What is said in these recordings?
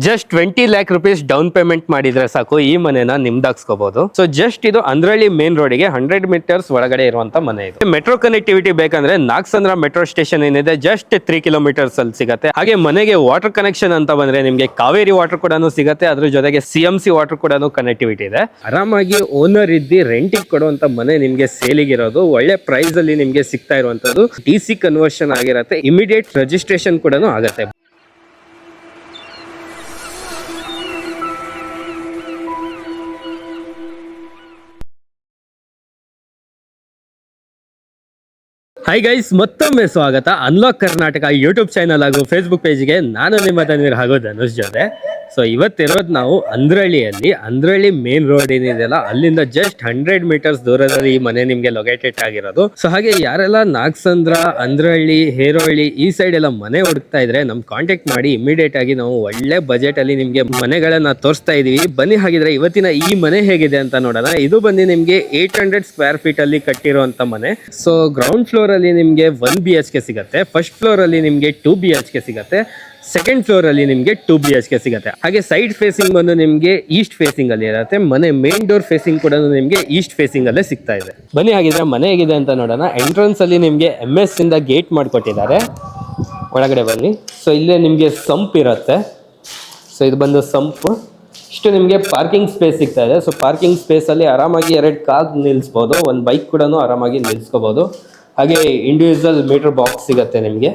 Just 20 lac rupees down payment ಮಾಡಿದ್ರೆ ಸಾಕು ಈ ಮನೆನ ನಿಮ್ದಾಗ್ಸ್ಕೋಬಹುದು. ಸೊ ಜಸ್ಟ್ ಇದು ಅಂದ್ರಳ್ಳಿ ಮೇನ್ ರೋಡಿಗೆ 100 ಮೀಟರ್ಸ್ ಒಳಗಡೆ ಇರುವಂತ ಮನೆ ಇದು. ಮೆಟ್ರೋ ಕನೆಕ್ಟಿವಿಟಿ ಬೇಕಂದ್ರೆ ನಾಗಸಂದ್ರ ಮೆಟ್ರೋ ಸ್ಟೇಷನ್ ಏನಿದೆ ಜಸ್ಟ್ 3 ಕಿಲೋಮೀಟರ್ಸ್ ಅಲ್ಲಿ ಸಿಗುತ್ತೆ. ಹಾಗೆ ಮನೆಗೆ ವಾಟರ್ ಕನೆಕ್ಷನ್ ಅಂತ ಬಂದ್ರೆ ನಿಮ್ಗೆ ಕಾವೇರಿ ವಾಟರ್ ಕೂಡ ಸಿಗುತ್ತೆ. ಅದ್ರ ಜೊತೆಗೆ CMC ವಾಟರ್ ಕೂಡ ಕನೆಕ್ಟಿವಿಟಿ ಇದೆ. ಆರಾಮಾಗಿ ಓನರ್ ಇದ್ದು ರೆಂಟಿಗೆ ಕೊಡುವಂತ ಮನೆ ನಿಮ್ಗೆ ಸೇಲಿಗೆ ಇರೋದು, ಒಳ್ಳೆ ಪ್ರೈಸ್ ಅಲ್ಲಿ ನಿಮ್ಗೆ ಸಿಗ್ತಾ ಇರುವಂತದ್ದು, DC ಕನ್ವರ್ಷನ್ ಆಗಿರುತ್ತೆ, ಇಮಿಡಿಯೇಟ್ ರಿಜಿಸ್ಟ್ರೇಷನ್ ಕೂಡ ಆಗುತ್ತೆ. ಹಾಯ್ ಗೈಸ್, ಮತ್ತೊಮ್ಮೆ ಸ್ವಾಗತ ಅನ್ಲಾಕ್ ಕರ್ನಾಟಕ ಯೂಟ್ಯೂಬ್ ಚಾನಲ್ ಹಾಗೂ ಫೇಸ್ಬುಕ್ ಪೇಜ್ಗೆ. ನಾನು ನಿಮ್ಮ ತನ್ವೀರ್ ಹಾಗೂ ಧನುಷ್ ಜೊತೆ. ಸೊ ಇವತ್ತಿರೋದು ನಾವು ಅಂದ್ರಳ್ಳಿ ಮೇನ್ ರೋಡ್ ಏನಿದೆಯಲ್ಲ ಅಲ್ಲಿಂದ ಜಸ್ಟ್ 100 ಮೀಟರ್ಸ್ ದೂರದಲ್ಲಿ ಈ ಮನೆ ನಿಮ್ಗೆ ಲೊಕೇಟೆಡ್ ಆಗಿರೋದು. ಸೊ ಹಾಗೆ ಯಾರೆಲ್ಲ ನಾಗಸಂದ್ರ, ಅಂದ್ರಳ್ಳಿ, ಹೇರೋಹಳ್ಳಿ ಈ ಸೈಡ್ ಎಲ್ಲ ಮನೆ ಹುಡುಕ್ತಾ ಇದ್ರೆ ನಮ್ ಕಾಂಟ್ಯಾಕ್ಟ್ ಮಾಡಿ. ಇಮಿಡಿಯೇಟ್ ಆಗಿ ನಾವು ಒಳ್ಳೆ ಬಜೆಟ್ ಅಲ್ಲಿ ನಿಮ್ಗೆ ಮನೆಗಳನ್ನ ತೋರಿಸ್ತಾ ಇದೀವಿ. ಬನ್ನಿ ಹಾಗಿದ್ರೆ ಇವತ್ತಿನ ಈ ಮನೆ ಹೇಗಿದೆ ಅಂತ ನೋಡೋಣ. ಇದು ಬಂದು ನಿಮ್ಗೆ 800 ಸ್ಕ್ವೇರ್ ಫೀಟ್ ಅಲ್ಲಿ ಕಟ್ಟಿರುವಂತ ಮನೆ. ಸೊ ಗ್ರೌಂಡ್ ಫ್ಲೋರ್ ಅಲ್ಲಿ ನಿಮ್ಗೆ 1 BHK ಸಿಗುತ್ತೆ, ಫಸ್ಟ್ ಫ್ಲೋರ್ ಅಲ್ಲಿ ನಿಮ್ಗೆ 2 BHK ಸಿಗುತ್ತೆ, ಸೆಕೆಂಡ್ ಫ್ಲೋರ್ ಅಲ್ಲಿ ನಿಮ್ಗೆ 2 BHK ಸಿಗುತ್ತೆ. ಹಾಗೆ ಸೈಡ್ ಫೇಸಿಂಗ್ ಬಂದು ನಿಮ್ಗೆ ಈಸ್ಟ್ ಫೇಸಿಂಗ್ ಅಲ್ಲಿ ಇರುತ್ತೆ. ಮನೆ ಮೇನ್ ಡೋರ್ ಫೇಸಿಂಗ್ ಕೂಡ ನಿಮ್ಗೆ ಈಸ್ಟ್ ಫೇಸಿಂಗ್ ಅಲ್ಲೇ ಸಿಗ್ತಾ ಇದೆ. ಬನ್ನಿ ಹಾಗಿದ್ರೆ ಮನೆ ಹೇಗಿದೆ ಅಂತ ನೋಡೋಣ. ಎಂಟ್ರೆನ್ಸ್ ಅಲ್ಲಿ ನಿಮ್ಗೆ MS ಇಂದ ಗೇಟ್ ಮಾಡ್ಕೊಟ್ಟಿದ್ದಾರೆ. ಒಳಗಡೆ ಬನ್ನಿ. ಸೊ ಇಲ್ಲೇ ನಿಮ್ಗೆ ಸಂಪ್ ಇರುತ್ತೆ. ಸೊ ಇದು ಬಂದು ಸಂಪ್. ಇಷ್ಟು ನಿಮಗೆ ಪಾರ್ಕಿಂಗ್ ಸ್ಪೇಸ್ ಸಿಗ್ತಾ ಇದೆ. ಸೊ ಪಾರ್ಕಿಂಗ್ ಸ್ಪೇಸ್ ಅಲ್ಲಿ ಆರಾಮಾಗಿ 2 ಕಾರ್ ನಿಲ್ಲಿಸಬಹುದು, 1 ಬೈಕ್ ಕೂಡ ಆರಾಮಾಗಿ ನಿಲ್ಲಿಸ್ಕೋಬಹುದು. ಹಾಗೆ ಇಂಡಿವಿಜುವಲ್ ಮೀಟರ್ ಬಾಕ್ಸ್ ಸಿಗುತ್ತೆ ನಿಮಗೆ.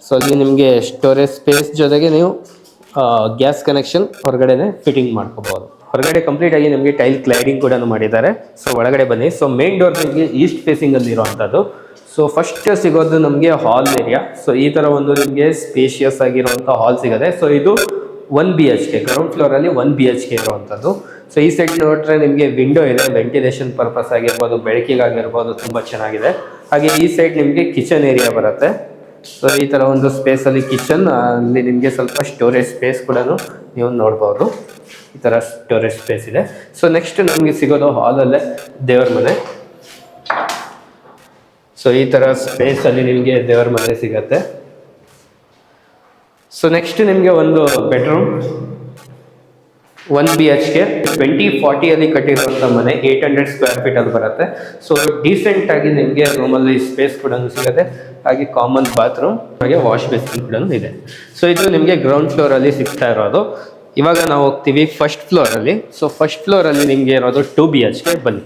ಸೊ ಅಲ್ಲಿ ನಿಮಗೆ ಸ್ಟೋರೇಜ್ ಸ್ಪೇಸ್ ಜೊತೆಗೆ ನೀವು ಗ್ಯಾಸ್ ಕನೆಕ್ಷನ್ ಹೊರಗಡೆನೆ ಫಿಟ್ಟಿಂಗ್ ಮಾಡ್ಕೋಬಹುದು. ಹೊರಗಡೆ ಕಂಪ್ಲೀಟ್ ಆಗಿ ನಿಮಗೆ ಟೈಲ್ ಕ್ಲೈಡಿಂಗ್ ಕೂಡ ಮಾಡಿದ್ದಾರೆ. ಸೊ ಒಳಗಡೆ ಬನ್ನಿ. ಸೊ ಮೇನ್ ಡೋರ್ ನಿಮಗೆ ಈಸ್ಟ್ ಫೇಸಿಂಗ್ ಅಲ್ಲಿ ಇರುವಂತದ್ದು. ಸೊ ಫಸ್ಟ್ ಸಿಗೋದು ನಮಗೆ ಹಾಲ್ ಏರಿಯಾ. ಸೊ ಈ ತರ ಒಂದು ನಿಮಗೆ ಸ್ಪೇಷಿಯಸ್ ಆಗಿರುವಂತ ಹಾಲ್ ಸಿಗುತ್ತೆ. ಸೊ ಇದು 1 BHK, ಗ್ರೌಂಡ್ ಫ್ಲೋರ್ ಅಲ್ಲಿ 1 BHK ಇರುವಂತದ್ದು. ಸೊ ಈ ಸೈಡ್ ನೋಡ್ರೆ ನಿಮಗೆ ವಿಂಡೋ ಇದೆ, ವೆಂಟಿಲೇಷನ್ ಪರ್ಪಸ್ ಆಗಿರ್ಬೋದು, ಬೆಳಕಿಗಾಗಿರ್ಬೋದು, ತುಂಬಾ ಚೆನ್ನಾಗಿದೆ. ಹಾಗೆ ಈ ಸೈಡ್ ನಿಮಗೆ ಕಿಚನ್ ಏರಿಯಾ ಬರುತ್ತೆ. ಸೊ ಈ ತರ ಒಂದು ಸ್ಪೇಸ್ ಅಲ್ಲಿ ಕಿಚನ್, ಅಲ್ಲಿ ನಿಮಗೆ ಸ್ವಲ್ಪ ಸ್ಟೋರೇಜ್ ಸ್ಪೇಸ್ ಕೂಡ ನೀವು ನೋಡ್ಬೋದು. ಈ ತರ ಸ್ಟೋರೇಜ್ ಸ್ಪೇಸ್ ಇದೆ. ಸೊ ನೆಕ್ಸ್ಟ್ ನಮಗೆ ಸಿಗೋದು ಹಾಲ್ ಅಲ್ಲೇ ದೇವರ ಮನೆ. ಸೊ ಈ ತರ ಸ್ಪೇಸ್ ಅಲ್ಲಿ ನಿಮಗೆ ದೇವರ ಮನೆ ಸಿಗತ್ತೆ. ಸೊ ನೆಕ್ಸ್ಟ್ ನಿಮಗೆ ಒಂದು ಬೆಡ್ರೂಮ್, 1 BHK 2040 ಅಲ್ಲಿ ಕಟ್ಟಿರುವಂತ ಮನೆ, 800 ಸ್ಕ್ವೇರ್ ಫೀಟ್ ಅಲ್ಲಿ ಬರುತ್ತೆ. ಸೊ ಡೀಸೆಂಟ್ ಆಗಿ ನಿಮಗೆ ರೂಮಲ್ಲಿ ಸ್ಪೇಸ್ ಕೂಡ ಸಿಗುತ್ತೆ. ಹಾಗೆ ಕಾಮನ್ ಬಾತ್ರೂಮ್, ಹಾಗೆ ವಾಶ್ ಬೇಸಿನ್ ಕೂಡ ಇದೆ. ಸೊ ಇದು ನಿಮಗೆ ಗ್ರೌಂಡ್ ಫ್ಲೋರ್ ಅಲ್ಲಿ ಸಿಗ್ತಾ ಇರೋದು. ಇವಾಗ ನಾವು ಹೋಗ್ತೀವಿ ಫಸ್ಟ್ ಫ್ಲೋರ್ ಅಲ್ಲಿ. ಸೊ ಫಸ್ಟ್ ಫ್ಲೋರ್ ಅಲ್ಲಿ ನಿಮಗೆ ಇರೋದು 2 BHK. ಬನ್ನಿ.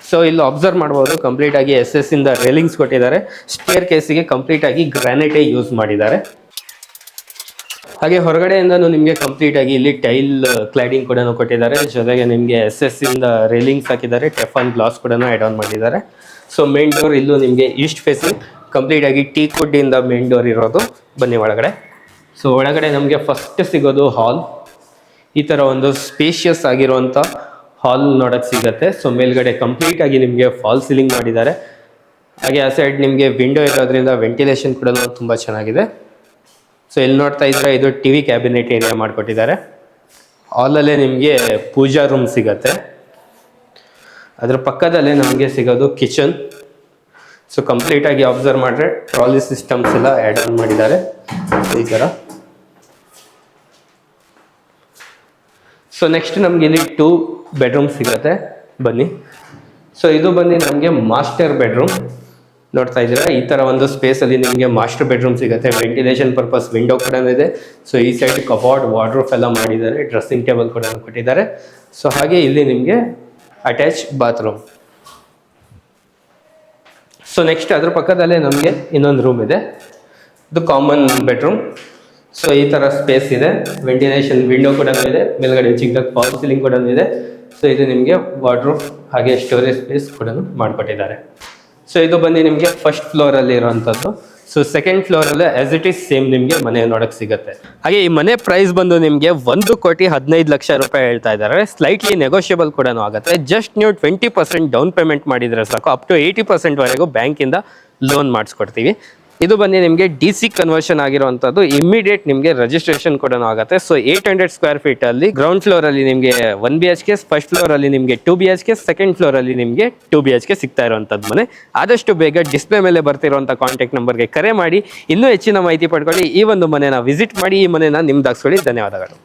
ಸೊ ಇಲ್ಲಿ ಅಬ್ಸರ್ವ್ ಮಾಡಬಹುದು, ಕಂಪ್ಲೀಟ್ ಆಗಿ SS ಇಂದ ರೇಲಿಂಗ್ಸ್ ಕೊಟ್ಟಿದ್ದಾರೆ. ಸ್ಟೇರ್ ಕೇಸಿಗೆ ಕಂಪ್ಲೀಟ್ ಆಗಿ ಗ್ರಾನೈಟೇ ಯೂಸ್ ಮಾಡಿದ್ದಾರೆ. ಹಾಗೆ ಹೊರಗಡೆಯಿಂದನೂ ನಿಮಗೆ ಕಂಪ್ಲೀಟ್ ಆಗಿ ಇಲ್ಲಿ ಟೈಲ್ ಕ್ಲೈಡಿಂಗ್ ಕೂಡ ಕೊಟ್ಟಿದ್ದಾರೆ. ಜೊತೆಗೆ ನಿಮಗೆ SS ಇಂದ ರೇಲಿಂಗ್ಸ್ ಹಾಕಿದ್ದಾರೆ, ಟೆಫಾನ್ ಗ್ಲಾಸ್ ಕೂಡ ಆಡ್ ಆನ್ ಮಾಡಿದ್ದಾರೆ. ಸೊ ಮೇನ್ ಡೋರ್ ಇಲ್ಲೂ ನಿಮಗೆ ಈಸ್ಟ್ ಫೇಸಿಂಗ್, ಕಂಪ್ಲೀಟ್ ಆಗಿ ಟೀ ಕುಡ್ ಇಂದ ಮೇನ್ ಡೋರ್ ಇರೋದು. ಬನ್ನಿ ಒಳಗಡೆ. ಸೊ ಒಳಗಡೆ ನಮಗೆ ಫಸ್ಟ್ ಸಿಗೋದು ಹಾಲ್. ಈ ತರ ಒಂದು ಸ್ಪೇಷಿಯಸ್ ಆಗಿರುವಂತ ಹಾಲ್ ನೋಡಕ್ ಸಿಗತ್ತೆ. ಸೊ ಮೇಲ್ಗಡೆ ಕಂಪ್ಲೀಟ್ ಆಗಿ ನಿಮಗೆ ಫಾಲ್ ಸೀಲಿಂಗ್ ಮಾಡಿದ್ದಾರೆ. ಹಾಗೆ ಆ ಸೈಡ್ ನಿಮಗೆ ವಿಂಡೋ ಇರೋದ್ರಿಂದ ವೆಂಟಿಲೇಷನ್ ಕೂಡ ತುಂಬಾ ಚೆನ್ನಾಗಿದೆ. ಸೊ ಇಲ್ಲಿ ನೋಡ್ತಾ ಇದ್ರೆ ಇದು TV ಕ್ಯಾಬಿನೆಟ್ ಏರಿಯಾ ಮಾಡಿಕೊಟ್ಟಿದ್ದಾರೆ. ಹಾಲಲ್ಲೇ ನಿಮಗೆ ಪೂಜಾ ರೂಮ್ ಸಿಗತ್ತೆ. ಅದ್ರ ಪಕ್ಕದಲ್ಲೇ ನಮಗೆ ಸಿಗೋದು ಕಿಚನ್. ಸೊ ಕಂಪ್ಲೀಟ್ ಆಗಿ ಅಬ್ಸರ್ವ್ ಮಾಡಿದ್ರೆ ಟ್ರಾಲಿ ಸಿಸ್ಟಮ್ಸ್ ಎಲ್ಲ ಆಡ್ ಆನ್ ಮಾಡಿದ್ದಾರೆ ಈ ತರ. ಸೊ ನೆಕ್ಸ್ಟ್ ನಮ್ಗೆ ಇಲ್ಲಿ 2 ಬೆಡ್ರೂಮ್ ಸಿಗುತ್ತೆ. ಬನ್ನಿ. ಸೊ ಇದು ಬಂದು ನಮಗೆ ಮಾಸ್ಟರ್ ಬೆಡ್ರೂಮ್. ನೋಡ್ತಾ ಇದ್ದೀರಾ, ಈ ತರ ಒಂದು ಸ್ಪೇಸ್ ಅಲ್ಲಿ ನಿಮಗೆ ಮಾಸ್ಟರ್ ಬೆಡ್ರೂಮ್ ಸಿಗುತ್ತೆ. ವೆಂಟಿಲೇಷನ್ ಪರ್ಪಸ್ ವಿಂಡೋ ಕೂಡ ಇದೆ. ಸೊ ಈ ಸೈಡ್ ಕಬೋರ್ಡ್, ವಾರ್ಡ್ರೋಬ್ ಎಲ್ಲ ಮಾಡಿದ್ದಾರೆ. ಡ್ರೆಸ್ಸಿಂಗ್ ಟೇಬಲ್ ಕೂಡ ಕೊಟ್ಟಿದ್ದಾರೆ. ಸೊ ಹಾಗೆ ಇಲ್ಲಿ ನಿಮಗೆ ಅಟ್ಯಾಚ್ ಬಾತ್ರೂಮ್. ಸೊ ನೆಕ್ಸ್ಟ್ ಅದ್ರ ಪಕ್ಕದಲ್ಲೇ ನಮಗೆ ಇನ್ನೊಂದು ರೂಮ್ ಇದೆ. ಇದು ಕಾಮನ್ ಬೆಡ್ರೂಮ್. ಸೊ ಈ ತರ ಸ್ಪೇಸ್ ಇದೆ, ವೆಂಟಿಲೇಷನ್ ವಿಂಡೋ ಕೂಡ ಇದೆ, ಮೇಲ್ಗಡೆ ಚಿಕ್ಕದಾಗಿ ಫಾಲ್ ಸೀಲಿಂಗ್ ಕೂಡ ಇದೆ. ಸೊ ಇದು ನಿಮಗೆ ವಾರ್ಡ್ರೋಬ್ ಹಾಗೆ ಸ್ಟೋರೇಜ್ ಸ್ಪೇಸ್ ಕೂಡ ಮಾಡಿಕೊಟ್ಟಿದ್ದಾರೆ. ಸೊ ಇದು ಬಂದು ನಿಮಗೆ ಫಸ್ಟ್ ಫ್ಲೋರ್ ಅಲ್ಲಿ ಇರುವಂತದ್ದು. ಸೊ ಸೆಕೆಂಡ್ ಫ್ಲೋರ್ ಅಲ್ಲಿ ಆಸ್ ಇಟ್ ಈಸ್ ಸೇಮ್ ನಿಮಗೆ ಮನೆ ನೋಡಕ್ ಸಿಗುತ್ತೆ. ಹಾಗೆ ಈ ಮನೆ ಪ್ರೈಸ್ ಬಂದು ನಿಮಗೆ 1,15,00,000 ರೂಪಾಯಿ ಹೇಳ್ತಾ ಇದ್ದಾರೆ. ಸ್ಲೈಟ್ಲಿ ನೆಗೋಷಿಯಬಲ್ ಕೂಡ ಆಗುತ್ತೆ. ಜಸ್ಟ್ ನೀವು 20% ಡೌನ್ ಪೇಮೆಂಟ್ ಮಾಡಿದ್ರೆ ಸಾಕು, ಅಪ್ ಟು 80% ವರೆಗೂ ಬ್ಯಾಂಕಿಂದ ಲೋನ್ ಮಾಡಿಸ್ಕೊಡ್ತೀವಿ. ಇದು ಬಂದು ನಿಮಗೆ DC ಕನ್ವರ್ಷನ್ ಆಗಿರುವಂತದ್ದು, ಇಮಿಡಿಯೇಟ್ ನಿಮಗೆ ರಿಜಿಸ್ಟ್ರೇಷನ್ ಕೂಡ ಆಗುತ್ತೆ. ಸೊ 800 ಸ್ಕ್ವೇರ್ ಫೀಟ್ ಅಲ್ಲಿ ಗ್ರೌಂಡ್ ಫ್ಲೋರ್ ಅಲ್ಲಿ ನಿಮಗೆ 1 BHK, ಫಸ್ಟ್ ಫ್ಲೋರ್ ಅಲ್ಲಿ ನಿಮಗೆ 2 BHK, ಸೆಕೆಂಡ್ ಫ್ಲೋರ್ ಅಲ್ಲಿ ನಿಮಗೆ 2 BHK ಸಿಗ್ತಾ ಇರುವಂತದ್ದು ಮನೆ. ಆದಷ್ಟು ಬೇಗ ಡಿಸ್ಪ್ಲೇ ಮೇಲೆ ಬರ್ತಿರುವಂತ ಕಾಂಟ್ಯಾಕ್ಟ್ ನಂಬರ್ಗೆ ಕರೆ ಮಾಡಿ ಇನ್ನೂ ಹೆಚ್ಚಿನ ಮಾಹಿತಿ ಪಡ್ಕೊಳ್ಳಿ. ಈ ಒಂದು ಮನೆನ ವಿಸಿಟ್ ಮಾಡಿ, ಈ ಮನೆನ ನಿಮ್ದಾಗಿಸ್ಕೊಳ್ಳಿ. ಧನ್ಯವಾದಗಳು.